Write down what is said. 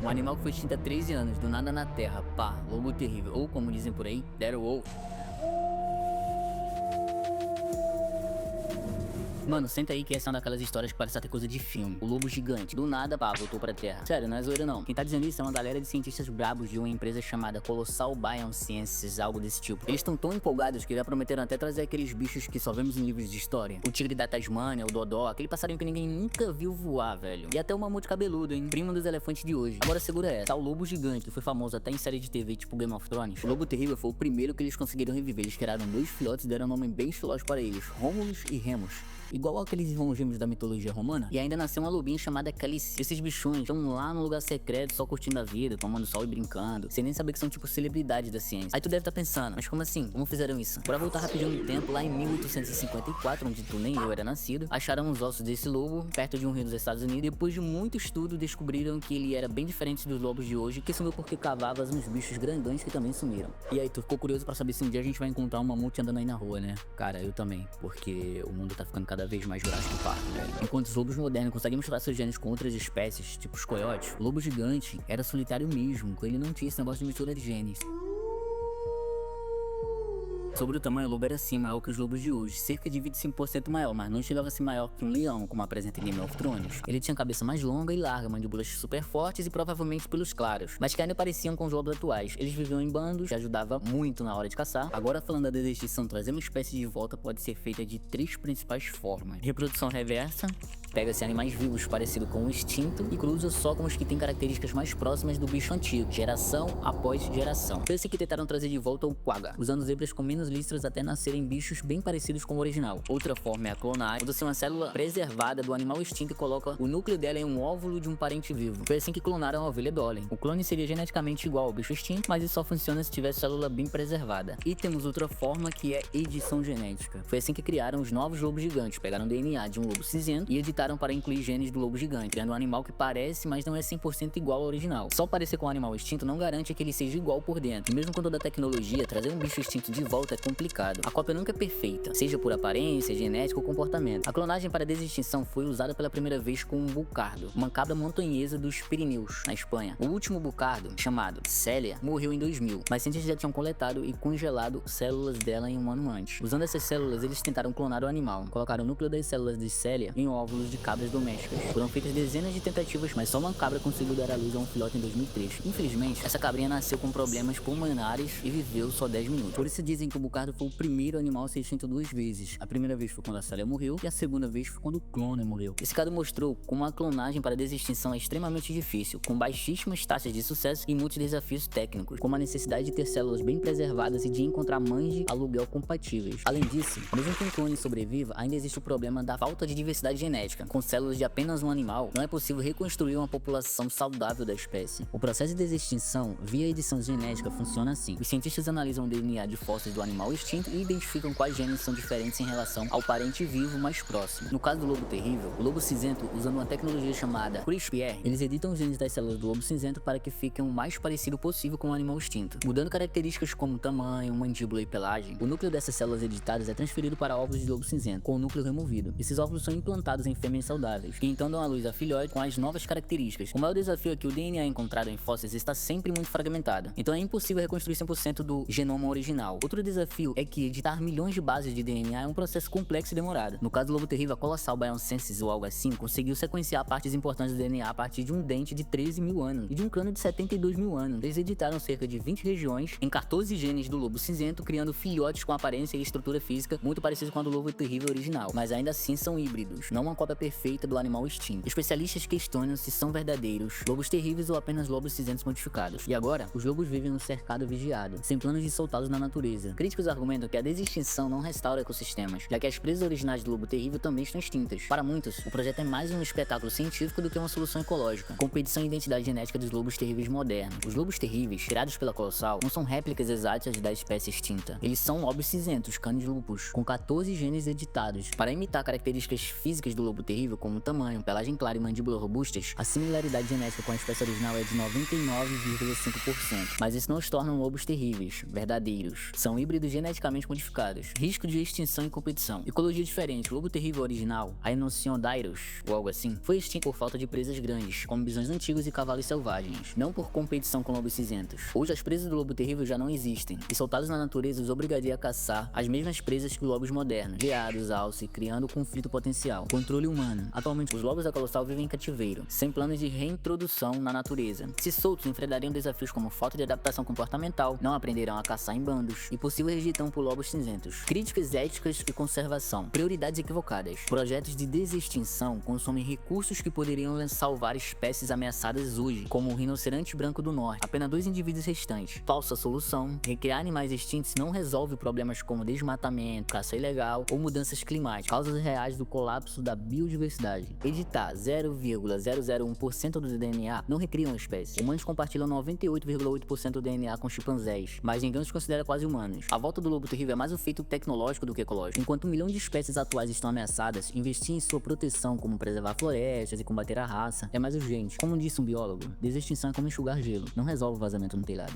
Um animal que foi extinto há 13 anos, do nada na Terra, pá, lobo terrível, ou como dizem por aí, Dire Wolf. Mano, senta aí que essa é uma daquelas histórias que parece até coisa de filme. O lobo gigante, do nada, pá, voltou pra terra. Sério, não é zoeira não. Quem tá dizendo isso é uma galera de cientistas brabos de uma empresa chamada Colossal Biosciences, algo desse tipo. Eles estão tão empolgados que já prometeram até trazer aqueles bichos que só vemos em livros de história. O tigre da Tasmânia, o dodó, aquele passarinho que ninguém nunca viu voar, velho. E até o mamute cabeludo, hein? Primo dos elefantes de hoje. Agora segura essa. Tá o lobo gigante, que foi famoso até em série de TV tipo Game of Thrones. O lobo terrível foi o primeiro que eles conseguiram reviver. Eles criaram 2 filhotes e deram um nome bem estiloso para eles, Romulus e Remus. Igual aqueles irmãos gêmeos da mitologia romana. E ainda nasceu uma lobinha chamada Calice. Esses bichões estão lá no lugar secreto, só curtindo a vida, tomando sol e brincando, sem nem saber que são tipo celebridades da ciência. Aí tu deve estar pensando, mas como assim? Como fizeram isso? Bora voltar rapidinho no tempo, lá em 1854, onde tu nem eu era nascido, acharam os ossos desse lobo perto de um rio dos Estados Unidos. Depois de muito estudo, descobriram que ele era bem diferente dos lobos de hoje, que sumiu porque cavava uns bichos grandões que também sumiram. E aí tu ficou curioso pra saber se um dia a gente vai encontrar um mamute andando aí na rua, né? Cara, eu também, porque o mundo tá ficando cada vez mais Jurassic Park, velho. Enquanto os lobos modernos conseguem misturar seus genes com outras espécies, tipo os coiotes, o lobo gigante era solitário mesmo, ele não tinha esse negócio de mistura de genes. Sobre o tamanho, o lobo era sim maior que os lobos de hoje, cerca de 25% maior, mas não chegava a ser maior que um leão, como apresenta em Game of Thrones. Ele tinha cabeça mais longa e larga, mandíbulas super fortes e provavelmente pelos claros, mas que ainda pareciam com os lobos atuais. Eles viviam em bandos, que ajudava muito na hora de caçar. Agora, falando da extinção, trazer uma espécie de volta pode ser feita de 3 principais formas: reprodução reversa, pega-se animais vivos parecidos com o extinto e cruza só com os que têm características mais próximas do bicho antigo, geração após geração. Foi assim que tentaram trazer de volta o quagga, usando zebras com menos listras até nascerem bichos bem parecidos com o original. Outra forma é a clonagem, usa-se uma célula preservada do animal extinto e coloca o núcleo dela em um óvulo de um parente vivo. Foi assim que clonaram a ovelha Dolly. O clone seria geneticamente igual ao bicho extinto, mas isso só funciona se tiver célula bem preservada. E temos outra forma que é edição genética. Foi assim que criaram os novos lobos gigantes, pegaram o DNA de um lobo cinzento e editaram para incluir genes do lobo gigante, criando um animal que parece, mas não é 100% igual ao original. Só parecer com um animal extinto não garante que ele seja igual por dentro. E mesmo com toda a tecnologia, trazer um bicho extinto de volta é complicado. A cópia nunca é perfeita, seja por aparência, genética ou comportamento. A clonagem para desextinção foi usada pela primeira vez com um bucardo, uma cabra montanhesa dos Pirineus, na Espanha. O último bucardo, chamado Célia, morreu em 2000, mas cientistas já tinham coletado e congelado células dela em um ano antes. Usando essas células, eles tentaram clonar o animal. Colocaram o núcleo das células de Célia em óvulos de cabras domésticas. Foram feitas dezenas de tentativas, mas só uma cabra conseguiu dar à luz a um filhote em 2003. Infelizmente, essa cabrinha nasceu com problemas pulmonares e viveu só 10 minutos. Por isso dizem que o bucardo foi o primeiro animal a ser extinto 2 vezes. A primeira vez foi quando a Célia morreu e a segunda vez foi quando o clone morreu. Esse caso mostrou como a clonagem para desextinção é extremamente difícil, com baixíssimas taxas de sucesso e muitos desafios técnicos, como a necessidade de ter células bem preservadas e de encontrar mães de aluguel compatíveis. Além disso, mesmo que um clone sobreviva, ainda existe o problema da falta de diversidade genética. Com células de apenas um animal, não é possível reconstruir uma população saudável da espécie. O processo de desextinção via edição genética funciona assim: os cientistas analisam o DNA de fósseis do animal extinto e identificam quais genes são diferentes em relação ao parente vivo mais próximo. No caso do lobo terrível, o lobo cinzento, usando uma tecnologia chamada CRISPR, eles editam os genes das células do lobo cinzento para que fiquem o mais parecido possível com o animal extinto, mudando características como tamanho, mandíbula e pelagem. O núcleo dessas células editadas é transferido para ovos de lobo cinzento, com o núcleo removido. Esses óvulos são implantados em fêmeas saudáveis, que então dão à luz a filhote com as novas características. O maior desafio é que o DNA encontrado em fósseis está sempre muito fragmentado, então é impossível reconstruir 100% do genoma original. Outro desafio é que editar milhões de bases de DNA é um processo complexo e demorado. No caso do lobo terrível, a Colossal Biosciences ou algo assim conseguiu sequenciar partes importantes do DNA a partir de um dente de 13 mil anos e de um crânio de 72 mil anos. Eles editaram cerca de 20 regiões em 14 genes do lobo cinzento, criando filhotes com aparência e estrutura física muito parecidos com a do lobo terrível original, mas ainda assim são híbridos, não uma cópia perfeita do animal extinto. Especialistas questionam se são verdadeiros lobos terríveis ou apenas lobos cinzentos modificados. E agora, os lobos vivem no cercado vigiado, sem planos de soltá-los na natureza. Críticos argumentam que a desextinção não restaura ecossistemas, já que as presas originais do lobo terrível também estão extintas. Para muitos, o projeto é mais um espetáculo científico do que uma solução ecológica. Competição e identidade genética dos lobos terríveis modernos. Os lobos terríveis, criados pela Colossal, não são réplicas exatas da espécie extinta. Eles são lobos cinzentos, canis lupus, com 14 genes editados para imitar características físicas do lobo terrível, como tamanho, pelagem clara e mandíbula robustas, a similaridade genética com a espécie original é de 99,5%. Mas isso não os torna lobos terríveis, verdadeiros. São híbridos geneticamente modificados. Risco de extinção e competição. Ecologia diferente. O lobo terrível original, a Enociondairos, ou algo assim, foi extinto por falta de presas grandes, como bisões antigos e cavalos selvagens, não por competição com lobos cinzentos. Hoje as presas do lobo terrível já não existem, e soltados na natureza os obrigaria a caçar as mesmas presas que os lobos modernos, veados, alce, criando conflito potencial. Controle humano. Atualmente os lobos da colossal vivem em cativeiro, sem planos de reintrodução na natureza. Se soltos, enfrentariam desafios como falta de adaptação comportamental, não aprenderão a caçar em bandos, e possível rejeição por lobos cinzentos. Críticas éticas e conservação. Prioridades equivocadas. Projetos de desextinção consomem recursos que poderiam salvar espécies ameaçadas hoje, como o rinoceronte branco do norte. Apenas 2 indivíduos restantes. Falsa solução. Recriar animais extintos não resolve problemas como desmatamento, caça ilegal ou mudanças climáticas, causas reais do colapso da biodiversidade. Editar 0,001% do DNA não recria uma espécie. Humanos compartilham 98,8% do DNA com chimpanzés, mas ninguém os considera quase humanos. A volta do lobo terrível é mais um feito tecnológico do que ecológico. Enquanto 1 milhão de espécies atuais estão ameaçadas, investir em sua proteção, como preservar florestas e combater a raça, é mais urgente. Como disse um biólogo, desextinção é como enxugar gelo, não resolve o vazamento no telhado.